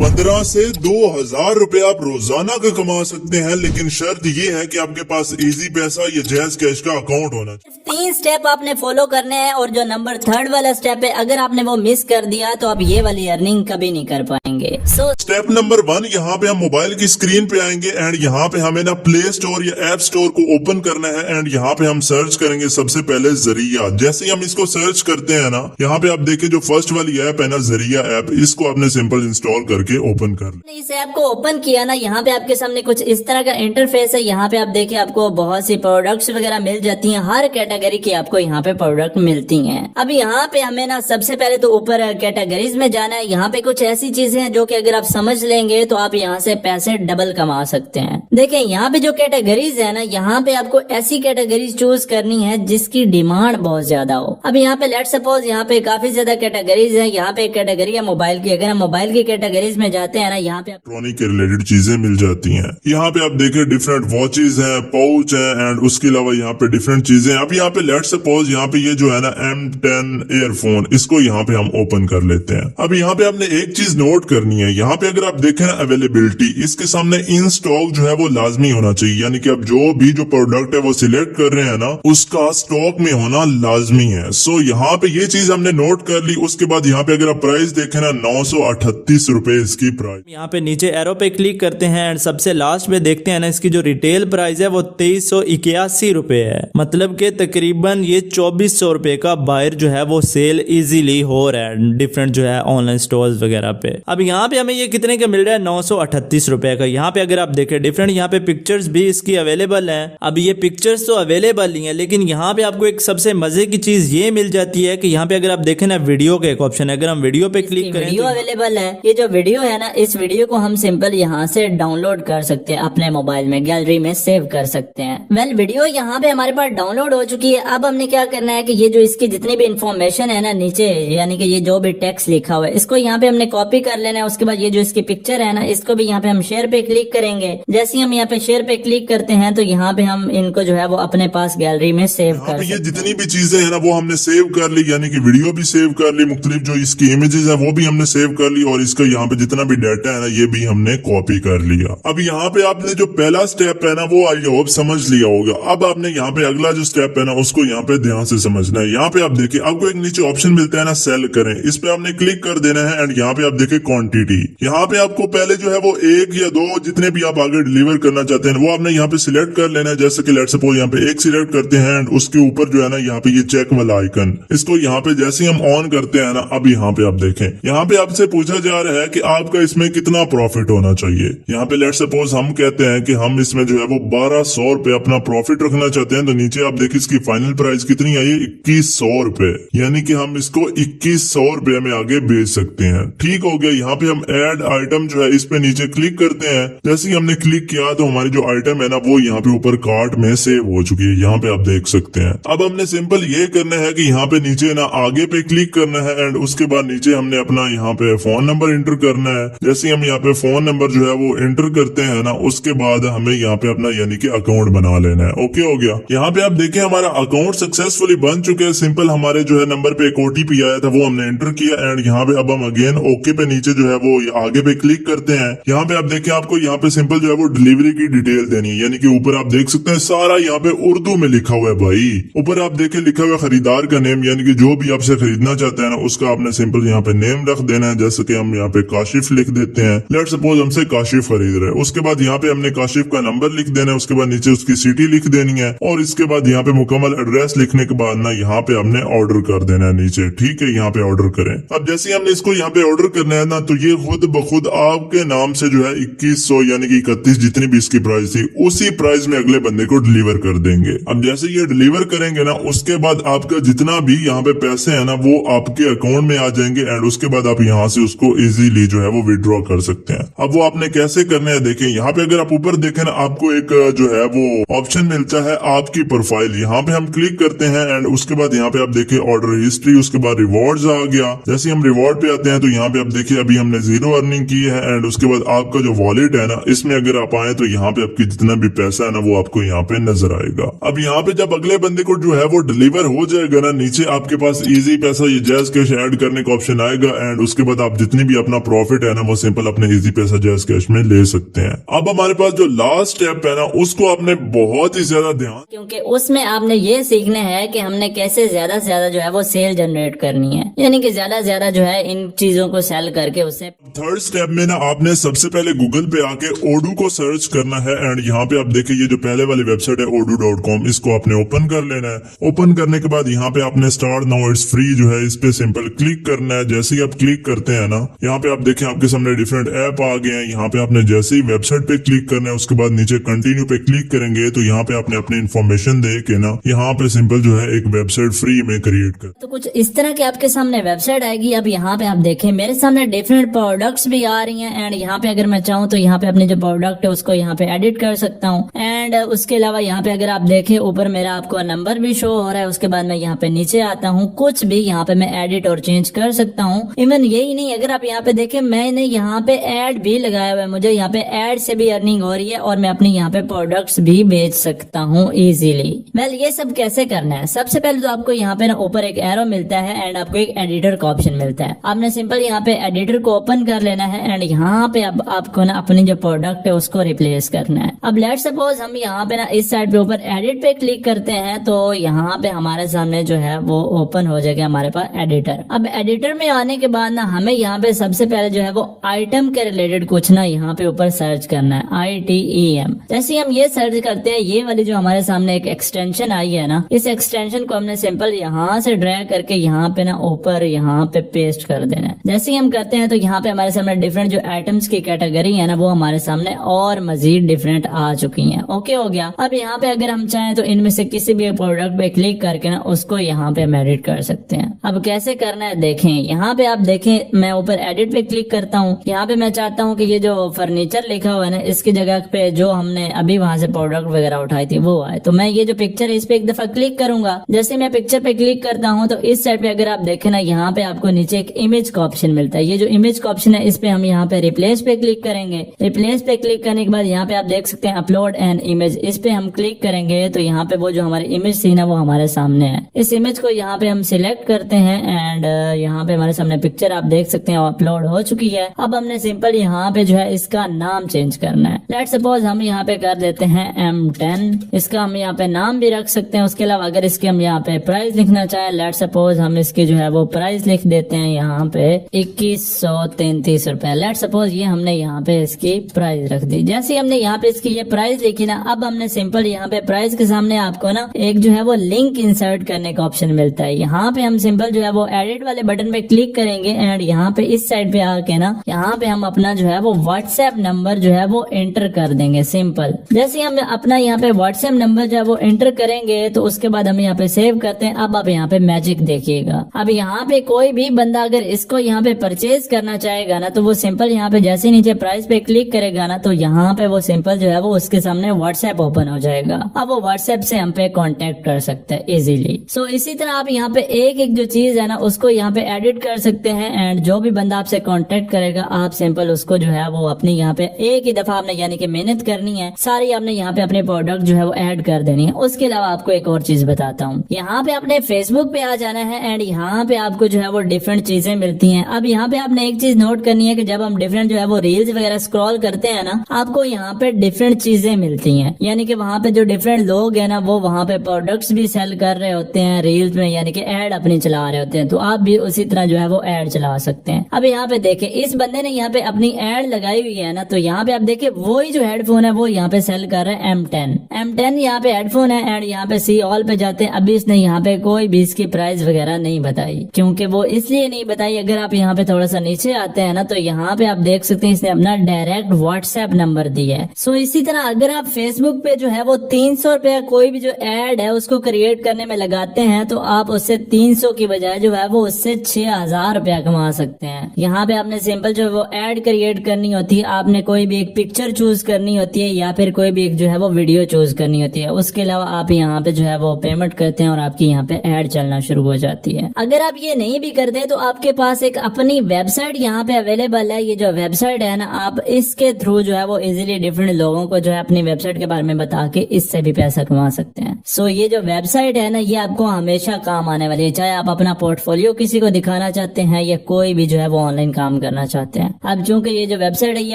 15 से 2000 रुपए आप रोजाना का कमा सकते हैं, लेकिन शर्त ये है कि आपके पास इजी पैसा या जैज कैश का अकाउंट होना चाहिए। 3 स्टेप आपने फॉलो करने हैं और जो नंबर 3rd वाला स्टेप है, अगर आपने वो मिस कर दिया तो आप ये वाली अर्निंग कभी नहीं कर पाएंगे। स्टेप नंबर 1, यहाँ पे हम मोबाइल की स्क्रीन पे आएंगे एंड यहाँ पे हमें ना प्ले स्टोर या ऐप स्टोर को ओपन करना है एंड यहाँ पे हम सर्च करेंगे सबसे पहले जरिया। जैसे ही हम इसको सर्च करते हैं ना, यहाँ पे आप देखिए जो फर्स्ट वाली ऐप है ना जरिया ऐप, इसको आपने सिंपल इंस्टॉल करके ओपन कर लिया। इस ऐप को ओपन किया ना, यहाँ पे आपके सामने कुछ इस तरह का इंटरफेस है। यहाँ पे आप देखिए आपको बहुत सी प्रोडक्ट्स वगैरह मिल जाती हैं, हर कैटेगरी की आपको यहाँ पे प्रोडक्ट मिलती हैं। अब यहाँ पे हमें ना सबसे पहले तो ऊपर कैटेगरीज में जाना है। यहाँ पे कुछ ऐसी चीजें हैं जो कि अगर आप समझ लेंगे तो आप यहाँ से पैसे डबल कमा सकते हैं। देखें यहाँ पे जो कैटेगरीज है ना, यहाँ पे आपको ऐसी कैटेगरीज चूज करनी है जिसकी डिमांड बहुत ज्यादा हो। अब यहाँ पे लेट सपोज यहाँ पे काफी ज्यादा कैटेगरीज है। यहाँ पे एक कैटेगरी है मोबाइल की। अगर हम मोबाइल की कैटेगरीज में जाते हैं ना, यहाँ पे इलेक्ट्रॉनिक के रिलेटेड चीजें मिल जाती हैं। यहाँ पे आप देखें डिफरेंट वॉचेज हैं, पाउच हैं एंड उसके अलावा यहाँ पे डिफरेंट चीजें। अब यहाँ पे लेट सपोज यहाँ पे ये जो है ना M10 एयरफोन, इसको यहाँ पे हम ओपन कर लेते हैं। अब यहाँ पे आपने एक चीज नोट करनी है, यहाँ पे अगर आप देखें ना अवेलेबिलिटी, इसके सामने इन स्टॉक जो है वो लाजमी होना चाहिए। यानी कि आप जो प्रोडक्ट है वो सिलेक्ट कर रहे हैं ना, उसका स्टॉक में होना लाजमी है। सो यहाँ पे ये चीज हमने नोट कर ली। उसके बाद यहाँ पे अगर आप प्राइस देखें ना, 938 रुपए इसकी प्राइस। यहाँ पे नीचे एरो पे क्लिक करते हैं एंड सबसे लास्ट में देखते हैं ना, इसकी जो रिटेल प्राइस है वो 2381 रुपए है। मतलब के तकरीबन ये 2400 रुपए का बाहर जो है वो सेल इजीली हो रहा है डिफरेंट जो है ऑनलाइन स्टोर्स वगैरह पे। अब यहाँ पे हमें ये कितने का मिल रहा है, 938 रुपए का। यहाँ पे अगर आप देखें डिफरेंट यहाँ पे पिक्चर्स भी इसकी अवेलेबल हैं। अब ये पिक्चर्स तो अवेलेबल नहीं है, लेकिन यहाँ पे आपको एक सबसे मजे की चीज ये मिल जाती है कि यहाँ पे अगर आप देखें ना, वीडियो का एक ऑप्शन है। अगर हम वीडियो पे क्लिक करें वीडियो अवेलेबल है। ये जो वीडियो है ना, इस वीडियो को हम सिंपल यहाँ से डाउनलोड कर सकते हैं, अपने मोबाइल में गैलरी में सेव कर सकते हैं। वेल वीडियो यहाँ पे हमारे पास डाउनलोड हो चुकी है। अब हमने क्या करना है कि ये जो इसकी जितनी भी इंफॉर्मेशन है ना नीचे, यानी कि ये जो भी टेक्स्ट लिखा हुआ है, इसको यहाँ पे हमने कॉपी कर लेना है। उसके बाद ये जो इसकी पिक्चर है ना, इसको भी यहाँ पे हम शेयर पे क्लिक करेंगे। जैसे ही हम यहाँ पे शेयर पे क्लिक करते हैं तो यहाँ पे हम इनको जो है वो अपने पास गैलरी में सेव कर सकते हैं। ये जितनी भी चीजें है ना वो हमने सेव कर ली, यानी कि वीडियो भी सेव कर ली, मुख्तलिफ जो इसकी इमेजेस है वो भी हमने सेव कर ली, और इसका यहाँ पे जितना भी डाटा है ना ये भी हमने कॉपी कर लिया। अब यहाँ पे आपने जो पहला स्टेप है ना वो आई होप समझ लिया होगा। अब आपने यहाँ पे अगला जो स्टेप है ना उसको यहाँ पे ध्यान से समझना है। यहाँ पे आप देखिए आपको एक नीचे ऑप्शन मिलता है ना सेल करें, इस पे आपने क्लिक कर देना है एंड यहाँ पे आप देखिए क्वांटिटी। यहाँ पे आपको पहले जो है वो 1 या 2 जितने भी आप आगे डिलीवर करना चाहते हैं वो आपने यहाँ पे सिलेक्ट कर लेना है। जैसे कि लेट सपोज यहाँ पे 1 सिलेक्ट करते हैं एंड उसके ऊपर जो है ना यहाँ पे ये चेक वाला आइकन, इसको यहाँ पे जैसे ही हम ऑन करते हैं ना, अब यहाँ पे आप देखें यहाँ पे आपसे पूछा जा रहा है कि आपका इसमें कितना प्रॉफिट होना चाहिए। यहाँ पे लेट सपोज हम कहते हैं कि हम इसमें जो है वो 1200 रुपए अपना प्रॉफिट रखना चाहते हैं, तो नीचे आप देखिए इसकी फाइनल प्राइस कितनी आई है, 2100 रुपए। यानी कि हम इसको 2100 रुपए में आगे बेच सकते हैं। ठीक हो गया। यहाँ पे हम ऐड आइटम जो है इस पे नीचे क्लिक करते हैं। जैसे ही हमने क्लिक किया तो हमारी जो आइटम है ना वो यहाँ पे ऊपर कार्ट में सेव हो चुकी है, यहाँ पे आप देख सकते हैं। अब हमने सिंपल ये करना है कि यहाँ पे नीचे ना आगे पे क्लिक करना है एंड उसके बाद नीचे हमने अपना यहाँ पे फोन नंबर एंटर करना है। जैसे ही हम यहाँ पे फोन नंबर जो है वो एंटर करते हैं ना, उसके बाद हमें यहाँ पे अपना यानी कि अकाउंट बना लेना है। ओके हो गया। यहाँ पे आप देखें हमारा अकाउंट सक्सेसफुली बन चुके हैं। सिंपल हमारे जो है नंबर पे एक OTP आया था वो हमने एंटर किया एंड यहाँ पे अब हम अगेन ओके पे नीचे जो है वो आगे पे क्लिक करते हैं। यहाँ पे आप देखें आपको यहाँ पे सिंपल जो है वो डिलीवरी की डिटेल देनी है, यानी कि ऊपर आप देख सकते हैं सारा यहाँ पे उर्दू में लिखा हुआ है भाई। ऊपर आप देखें लिखा हुआ खरीदार का नेम, यानी कि जो भी आपसे खरीदना चाहते हैं ना उसका आपने सिंपल यहाँ पे नेम रख देना है। जैसे कि हम यहाँ पे काशिफ लिख देते हैं। लेट सपोज हमसे काशिफ खरीद रहे हैं, उसके बाद यहाँ पे हमने काशिफ का नंबर लिख देना है, उसके बाद नीचे उसकी सिटी लिख देनी है और इसके बाद यहाँ पे मुकम्मल एड्रेस लिखने के बाद ना यहाँ पे हमने ऑर्डर कर देना है नीचे। ठीक है, यहाँ पे ऑर्डर करें। अब जैसे ही हमने इसको यहाँ पे ऑर्डर करना है ना, तो ये खुद ब खुद आपके नाम से जो है 2100 यानी कि 31 जितनी भी इसकी प्राइस थी उसी प्राइस में अगले बंदे को डिलीवर कर देंगे। अब जैसे ये डिलीवर करेंगे ना, उसके बाद आपका जितना भी यहाँ पे पैसे है ना वो आपके अकाउंट में आ जाएंगे एंड उसके बाद आप यहाँ से उसको इजीली जो है वो विड्रॉ कर सकते हैं। अब वो आपने कैसे करना है देखें। यहाँ पे अगर आप ऊपर देखें ना, आपको एक जो है वो ऑप्शन मिलता है आपकी प्रोफाइल। यहाँ पे हम क्लिक करते हैं एंड उसके बाद यहाँ पे आप देखिए ऑर्डर हिस्ट्री, उसके बाद रिवॉर्ड्स आ गया। जैसे हम रिवॉर्ड पे आते हैं तो यहाँ पे आप देखिए अभी हमने 0 अर्निंग की है एंड उसके बाद आपका जो वॉलेट है ना, इसमें अगर आप आए तो यहाँ पे आपकी जितना भी पैसा है ना वो आपको यहाँ पे नजर आएगा। अब यहाँ पे जब अगले बंदे को जो है वो डिलीवर हो जाएगा ना, नीचे आपके पास इजी पैसा ये जैज कैश ऐड करने का ऑप्शन आएगा एंड उसके बाद आप जितनी भी अपना प्रॉफिट प्रॉफिट है ना वो सिंपल अपने इजी पैसा जैज कैश में ले सकते हैं। अब हमारे पास जो लास्ट स्टेप है ना उसको आपने बहुत ही ज्यादा ध्यान, क्योंकि उसमें आपने ये सीखना है कि हमने कैसे ज्यादा से ज्यादा जो है वो सेल जनरेट करनी है, यानी कि ज्यादा से ज्यादा जो है इन चीजों को सेल करके उससे। थर्ड स्टेप में ना आपने सबसे पहले गूगल पे आके ओडू को सर्च करना है एंड यहाँ पे आप देखिए ये जो पहले वाली वेबसाइट है odoo.com, इसको आपने ओपन कर लेना है। ओपन करने के बाद यहाँ पे आपने स्टार्ट नाउ इट्स फ्री जो है इस पे सिंपल क्लिक करना है। जैसे ही आप क्लिक करते हैं ना यहाँ पे आप देखें आपके सामने डिफरेंट ऐप आ गए हैं। यहाँ पे आपने जैसे ही वेबसाइट पे क्लिक करना है उसके बाद नीचे कंटिन्यू पे क्लिक करेंगे तो यहाँ पे आपने अपनी इन्फॉर्मेशन दे के ना यहाँ पे सिंपल जो है एक वेबसाइट फ्री में क्रिएट कर। तो कुछ इस तरह के आपके सामने वेबसाइट आएगी। अब यहाँ पे आप देखें मेरे सामने डिफरेंट प्रोडक्ट्स भी आ रही हैं एंड यहाँ पे अगर मैं चाहूँ तो यहाँ पे अपने जो प्रोडक्ट है उसको यहाँ पे एडिट कर सकता हूँ। एंड उसके अलावा यहाँ पे अगर आप देखें ऊपर मेरा आपको नंबर भी शो हो रहा है। उसके बाद मैं यहाँ पे नीचे आता हूँ, कुछ भी यहाँ पे मैं एडिट और चेंज कर सकता हूँ। इवन यही नहीं, अगर आप यहाँ पे देखें मैंने यहाँ पे एड भी लगाया हुआ है, मुझे यहाँ पे एड से भी अर्निंग हो रही है और मैं अपने यहाँ पे प्रोडक्ट्स भी बेच सकता हूँ इजीली। वेल ये सब कैसे करना है, सबसे पहले तो आपको यहाँ पे ना ऊपर एक एरो मिलता है एंड आपको एक एडिटर का ऑप्शन मिलता है। आपने सिंपल यहाँ पे एडिटर को ओपन कर लेना है एंड यहाँ पे अब आपको ना अपनी जो प्रोडक्ट है उसको रिप्लेस करना है। अब लेट्स सपोज हम यहाँ पे ना इस साइड पे ऊपर एडिट पे क्लिक करते हैं तो यहाँ पे हमारे सामने जो है वो ओपन हो जाएगा हमारे पास एडिटर। अब एडिटर में आने के बाद ना हमें यहाँ पे सबसे पहले जो है वो आइटम के रिलेटेड कुछ ना यहाँ पे ऊपर सर्च करना है, ITEM। जैसे हम ये सर्च करते हैं ये वाली जो हमारे सामने एक एक्सटेंशन आई है ना, इस एक्सटेंशन को हमने सिंपल यहाँ से ड्रैग करके यहाँ पे ना ऊपर यहाँ पे पेस्ट कर देना है। जैसे ही हम करते हैं तो यहाँ पे हमारे सामने डिफरेंट जो आइटम्स की कैटेगरी है ना वो हमारे सामने और मजीद डिफरेंट आ चुकी हैं। ओके हो गया। अब यहाँ पे अगर हम चाहें तो इनमें से किसी भी प्रोडक्ट पे क्लिक करके ना उसको यहाँ पे हम एडिट कर सकते हैं। अब कैसे करना है देखें, यहाँ पे आप देखें मैं ऊपर एडिट पे क्लिक करता हूँ। यहाँ पे मैं चाहता हूँ कि ये जो फर्नीचर लिखा हुआ है ना इसकी जगह पे जो हमने अभी वहां से प्रोडक्ट वगैरह उठाई थी वो आए, तो मैं ये जो पिक्चर है इस पे एक दफा क्लिक करूंगा। जैसे मैं पिक्चर पे क्लिक करता हूँ तो इस साइड पे अगर आप देखें ना यहाँ पे आपको नीचे एक इमेज का ऑप्शन मिलता है। ये जो इमेज का ऑप्शन है इस पे हम यहाँ पे रिप्लेस पे क्लिक करेंगे। रिप्लेस पे क्लिक करने के बाद यहाँ पे आप देख सकते हैं अपलोड एन इमेज, इस पे हम क्लिक करेंगे तो यहाँ पे वो जो हमारी इमेज थी ना वो हमारे सामने है। इस इमेज को यहाँ पे हम सिलेक्ट करते हैं एंड यहाँ पे हमारे सामने पिक्चर आप देख सकते हैं अपलोड हो चुकी है। अब हमने सिंपल यहाँ पे जो है इसका नाम चेंज करना है। लेट सपोज हम यहाँ पे कर देते हैं M10, इसका हम यहाँ पे नाम भी रख सकते हैं। उसके अलावा अगर इसके हम यहाँ पे प्राइस लिखना चाहें, लेट सपोज हम इसकी जो है वो प्राइस लिख देते हैं यहाँ पे 2133 रुपए। लेट सपोज ये हमने यहाँ पे इसकी प्राइस रख दी। जैसे हमने यहाँ पे इसकी ये प्राइस लिखी ना, अब हमने सिंपल यहाँ पे प्राइस के सामने आपको ना एक जो है वो लिंक इंसर्ट करने का ऑप्शन मिलता है। यहाँ पे हम सिंपल जो है वो एडिट वाले बटन पे क्लिक करेंगे एंड यहाँ पे इस साइड पे आके ना यहाँ पे हम अपना जो है वो व्हाट्सएप नंबर जो है वो एंटर कर देंगे सिंपल। जैसे हम अपना यहाँ पे व्हाट्सएप नंबर जो है वो एंटर करेंगे तो उसके बाद हम यहाँ पे सेव करते हैं। अब आप यहाँ पे मैजिक देखिएगा, अब यहाँ पे कोई भी बंदा अगर इसको यहाँ पे परचेज करना चाहेगा ना तो वो सिंपल यहाँ पे जैसे नीचे प्राइस पे क्लिक करेगा ना तो यहाँ पे वो सिंपल जो है वो उसके सामने व्हाट्सएप ओपन हो जाएगा। अब वो व्हाट्सएप से हम पे कांटेक्ट कर सकते हैं इजीली। सो इसी तरह आप यहाँ पे एक एक जो चीज है ना उसको यहाँ पे एडिट कर सकते हैं एंड जो भी बंदा आपसे कांटेक्ट करेगा आप सिंपल उसको जो है वो अपनी यहाँ पे एक ही दफा आपने यानी कि मेहनत करनी है, सारी आपने यहाँ पे अपने प्रोडक्ट जो है वो ऐड कर देनी है। उसके अलावा आपको एक और चीज बताता हूँ, यहाँ पे आपने फेसबुक पे आ जाना है एंड यहाँ पे आपको जो है वो डिफरेंट चीजें मिलती हैं। अब यहाँ पे आपने एक चीज नोट करनी है कि जब हम डिफरेंट जो है वो रील्स वगैरह स्क्रॉल करते हैं ना आपको यहाँ पे डिफरेंट चीजें मिलती हैं, यानी कि वहाँ पे जो डिफरेंट लोग हैं ना वो वहाँ पे प्रोडक्ट्स भी सेल कर रहे होते हैं रील्स में, यानी कि एड अपनी चला रहे होते हैं। तो आप भी उसी तरह जो है वो एड चला सकते हैं। अब यहाँ पे देखें इस बंदे ने यहाँ पे अपनी एड लगाई हुई है ना, तो यहाँ पे आप देखें वही जो हेडफोन है वो यहाँ पे सेल कर रहे हैं M10 यहाँ पे हेडफोन है एंड यहाँ पे सी ऑल पे जाते हैं। अभी इसने यहाँ पे कोई भी इसकी प्राइस वगैरह नहीं बताई, क्योंकि वो इसलिए नहीं बताई। अगर आप यहाँ पे थोड़ा सा नीचे आते हैं ना तो यहाँ पे आप देख सकते हैं इसने अपना डायरेक्ट व्हाट्सएप नंबर दिया है। सो इसी तरह अगर आप फेसबुक पे जो है वो 300 रुपया कोई भी जो एड है उसको क्रिएट करने में लगाते हैं तो आप उससे 300 की बजाय जो है वो उससे 6000 रुपया कमा सकते हैं। यहाँ पे आपने सिंपल जो है वो एड क्रिएट करनी होती है, आपने कोई भी एक पिक्चर चूज करनी होती है या फिर कोई भी एक जो है वो वीडियो चूज करनी होती है। उसके अलावा आप यहाँ पे जो है वो पेमेंट करते हैं और आपकी यहाँ पे एड चलना शुरू हो जाती है। अगर आप ये नहीं भी करते तो आपके पास एक अपनी वेबसाइट यहाँ पे अवेलेबल है। ये जो वेबसाइट है ना आप इसके थ्रू जो है वो इजीली डिफरेंट लोगों को जो है अपनी वेबसाइट के बारे में बता के इससे भी पैसा कमा सकते हैं। सो ये जो वेबसाइट है ना ये आपको हमेशा काम आने वाली है, चाहे आप अपना पोर्टफोलियो किसी को दिखाना चाहते हैं या कोई भी जो है वो ऑनलाइन काम करना चाहते हैं। अब चूंकि ये जो वेबसाइट है ये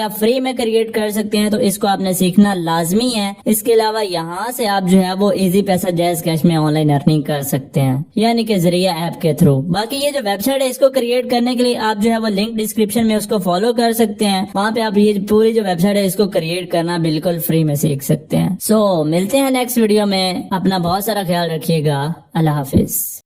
आप फ्री में क्रिएट कर सकते हैं, तो इसको आपने सीखना लाजमी है। इसके अलावा यहाँ से आप जो है वो इजी पैसा जैज़ कैश में ऑनलाइन अर्निंग कर सकते हैं, यानी कि जरिया ऐप के थ्रू। बाकी ये जो वेबसाइट है इसको क्रिएट करने के लिए आप जो है वो लिंक डिस्क्रिप्शन में उसको फॉलो कर सकते हैं। वहाँ पे आप ये पूरी जो वेबसाइट है इसको क्रिएट करना बिल्कुल फ्री में सीख सकते हैं। सो मिलते हैं नेक्स्ट वीडियो में। अपना बहुत सारा ख्याल रखिएगा। अल्लाह हाफिज।